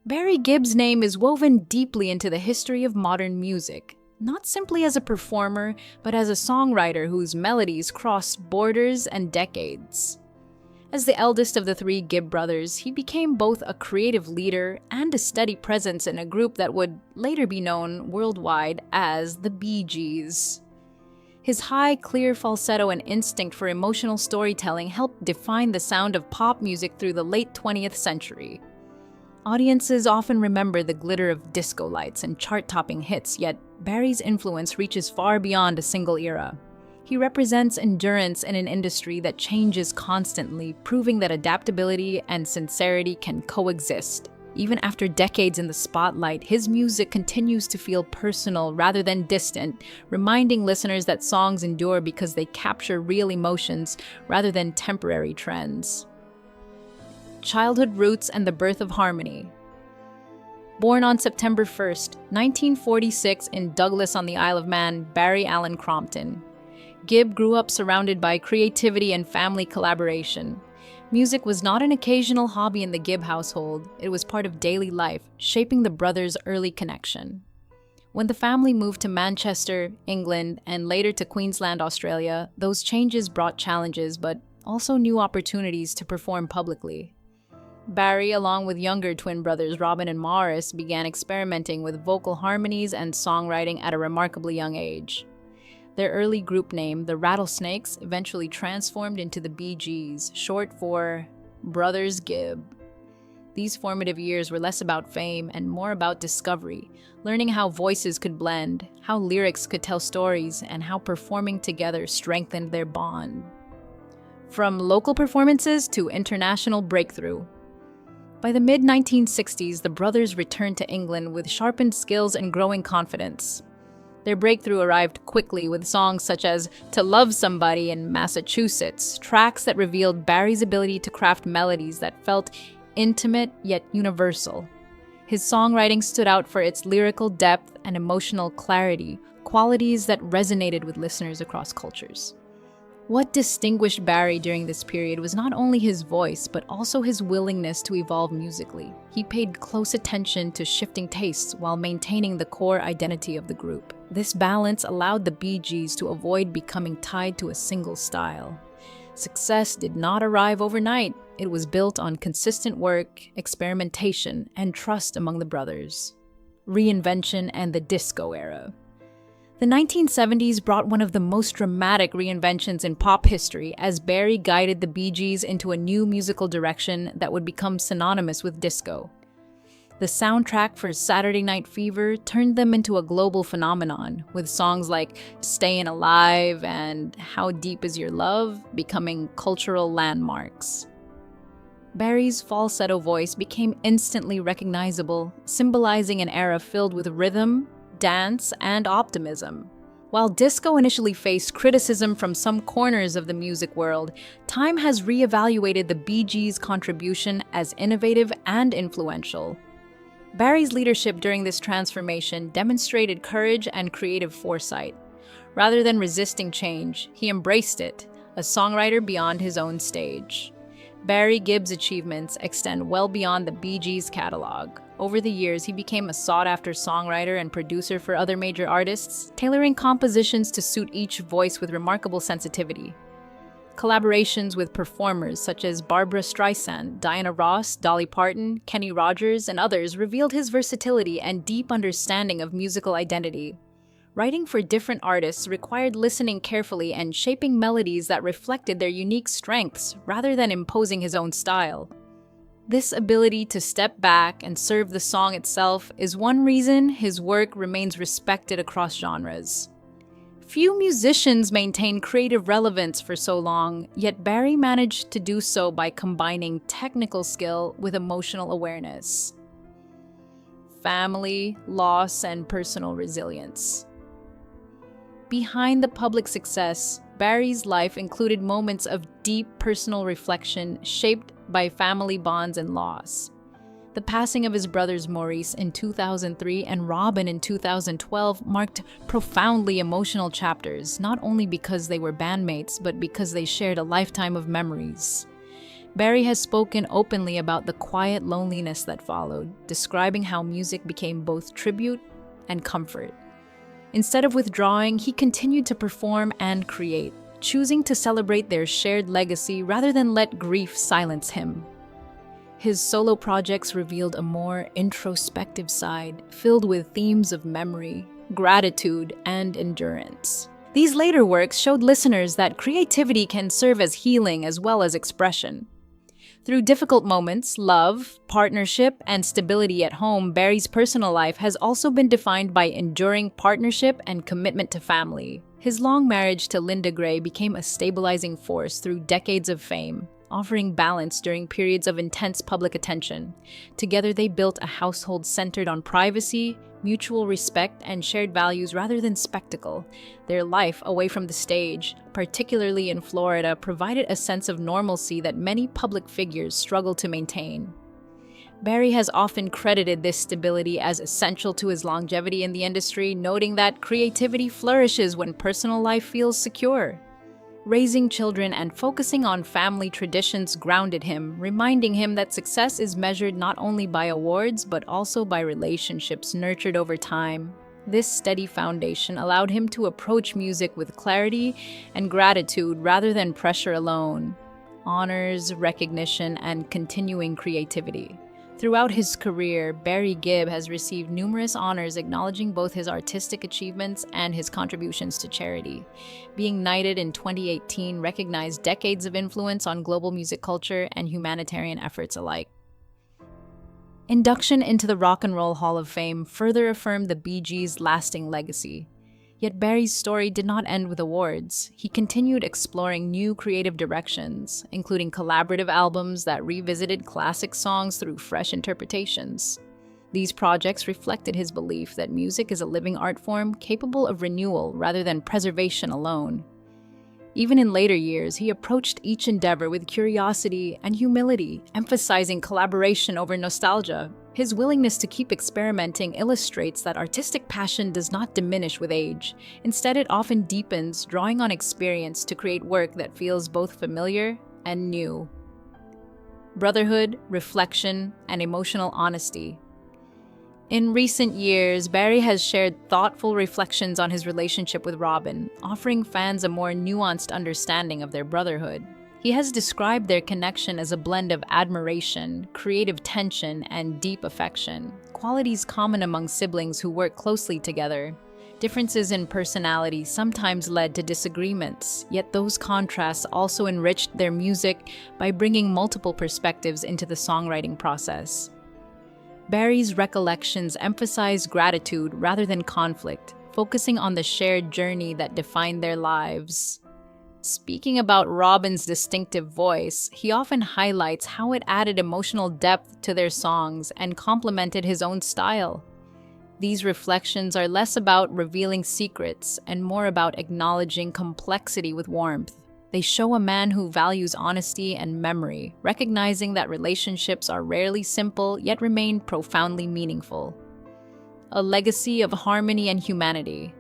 Barry Gibb's name is woven deeply into the history of modern music, not simply as a performer, but as a songwriter whose melodies crossed borders and decades. As the eldest of the three Gibb brothers, he became both a creative leader and a steady presence in a group that would later be known worldwide as the Bee Gees. His high, clear falsetto and instinct for emotional storytelling helped define the sound of pop music through the late 20th century. Audiences often remember the glitter of disco lights and chart-topping hits, yet Barry's influence reaches far beyond a single era. He represents endurance in an industry that changes constantly, proving that adaptability and sincerity can coexist. Even after decades in the spotlight, his music continues to feel personal rather than distant, reminding listeners that songs endure because they capture real emotions rather than temporary trends. Childhood roots and the birth of harmony. Born on September 1st, 1946 in Douglas on the Isle of Man, Barry Allen Crompton. Gibb grew up surrounded by creativity and family collaboration. Music was not an occasional hobby in the Gibb household, it was part of daily life, shaping the brothers' early connection. When the family moved to Manchester, England, and later to Queensland, Australia, those changes brought challenges but also new opportunities to perform publicly. Barry, along with younger twin brothers Robin and Maurice, began experimenting with vocal harmonies and songwriting at a remarkably young age. Their early group name, the Rattlesnakes, eventually transformed into the Bee Gees, short for Brothers Gibb. These formative years were less about fame and more about discovery, learning how voices could blend, how lyrics could tell stories, and how performing together strengthened their bond. From local performances to international breakthrough. By the mid-1960s, the brothers returned to England with sharpened skills and growing confidence. Their breakthrough arrived quickly with songs such as To Love Somebody in Massachusetts, tracks that revealed Barry's ability to craft melodies that felt intimate yet universal. His songwriting stood out for its lyrical depth and emotional clarity, qualities that resonated with listeners across cultures. What distinguished Barry during this period was not only his voice, but also his willingness to evolve musically. He paid close attention to shifting tastes while maintaining the core identity of the group. This balance allowed the Bee Gees to avoid becoming tied to a single style. Success did not arrive overnight. It was built on consistent work, experimentation, and trust among the brothers. Reinvention and the disco era. The 1970s brought one of the most dramatic reinventions in pop history as Barry guided the Bee Gees into a new musical direction that would become synonymous with disco. The soundtrack for Saturday Night Fever turned them into a global phenomenon, with songs like Stayin Alive and How Deep Is Your Love becoming cultural landmarks. Barry's falsetto voice became instantly recognizable, symbolizing an era filled with rhythm, dance, and optimism. While disco initially faced criticism from some corners of the music world, time has reevaluated the Bee Gees' contribution as innovative and influential. Barry's leadership during this transformation demonstrated courage and creative foresight. Rather than resisting change, he embraced it, a songwriter beyond his own stage. Barry Gibb's achievements extend well beyond the Bee Gees' catalog. Over the years, he became a sought-after songwriter and producer for other major artists, tailoring compositions to suit each voice with remarkable sensitivity. Collaborations with performers such as Barbra Streisand, Diana Ross, Dolly Parton, Kenny Rogers, and others revealed his versatility and deep understanding of musical identity. Writing for different artists required listening carefully and shaping melodies that reflected their unique strengths rather than imposing his own style. This ability to step back and serve the song itself is one reason his work remains respected across genres. Few musicians maintain creative relevance for so long, yet Barry managed to do so by combining technical skill with emotional awareness. Family, loss, and personal resilience. Behind the public success, Barry's life included moments of deep personal reflection shaped by family bonds and loss. The passing of his brothers Maurice in 2003 and Robin in 2012 marked profoundly emotional chapters, not only because they were bandmates, but because they shared a lifetime of memories. Barry has spoken openly about the quiet loneliness that followed, describing how music became both tribute and comfort. Instead of withdrawing, he continued to perform and create, choosing to celebrate their shared legacy rather than let grief silence him. His solo projects revealed a more introspective side, filled with themes of memory, gratitude, and endurance. These later works showed listeners that creativity can serve as healing as well as expression. Through difficult moments, love, partnership, and stability at home, Barry's personal life has also been defined by enduring partnership and commitment to family. His long marriage to Linda Gray became a stabilizing force through decades of fame, offering balance during periods of intense public attention. Together, they built a household centered on privacy, mutual respect, and shared values rather than spectacle. Their life away from the stage, particularly in Florida, provided a sense of normalcy that many public figures struggle to maintain. Barry has often credited this stability as essential to his longevity in the industry, noting that creativity flourishes when personal life feels secure. Raising children and focusing on family traditions grounded him, reminding him that success is measured not only by awards but also by relationships nurtured over time. This steady foundation allowed him to approach music with clarity and gratitude rather than pressure alone. Honors, recognition, and continuing creativity. Throughout his career, Barry Gibb has received numerous honors acknowledging both his artistic achievements and his contributions to charity. Being knighted in 2018 recognized decades of influence on global music culture and humanitarian efforts alike. Induction into the Rock and Roll Hall of Fame further affirmed the Bee Gees' lasting legacy. Yet Barry's story did not end with awards. He continued exploring new creative directions, including collaborative albums that revisited classic songs through fresh interpretations. These projects reflected his belief that music is a living art form capable of renewal rather than preservation alone. Even in later years, he approached each endeavor with curiosity and humility, emphasizing collaboration over nostalgia. His willingness to keep experimenting illustrates that artistic passion does not diminish with age. Instead, it often deepens, drawing on experience to create work that feels both familiar and new. Brotherhood, reflection, and emotional honesty. In recent years, Barry has shared thoughtful reflections on his relationship with Robin, offering fans a more nuanced understanding of their brotherhood. He has described their connection as a blend of admiration, creative tension, and deep affection, qualities common among siblings who work closely together. Differences in personality sometimes led to disagreements, yet those contrasts also enriched their music by bringing multiple perspectives into the songwriting process. Barry's recollections emphasize gratitude rather than conflict, focusing on the shared journey that defined their lives. Speaking about Robin's distinctive voice, he often highlights how it added emotional depth to their songs and complemented his own style. These reflections are less about revealing secrets and more about acknowledging complexity with warmth. They show a man who values honesty and memory, recognizing that relationships are rarely simple yet remain profoundly meaningful. A legacy of harmony and humanity.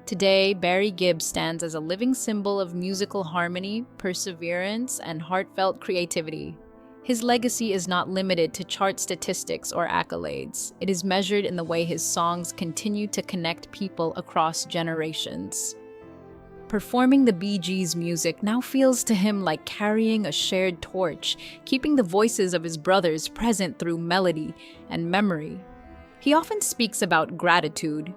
Today, Barry Gibb stands as a living symbol of musical harmony, perseverance, and heartfelt creativity. His legacy is not limited to chart statistics or accolades. It is measured in the way his songs continue to connect people across generations. Performing the Bee Gees' music now feels to him like carrying a shared torch, keeping the voices of his brothers present through melody and memory. He often speaks about gratitude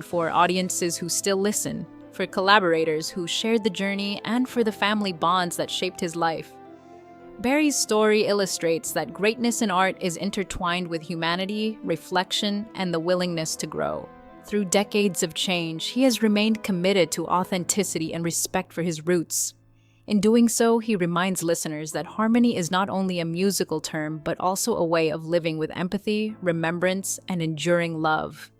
for audiences who still listen, for collaborators who shared the journey, and for the family bonds that shaped his life. Barry's story illustrates that greatness in art is intertwined with humanity, reflection, and the willingness to grow. Through decades of change, he has remained committed to authenticity and respect for his roots. In doing so, he reminds listeners that harmony is not only a musical term, but also a way of living with empathy, remembrance, and enduring love.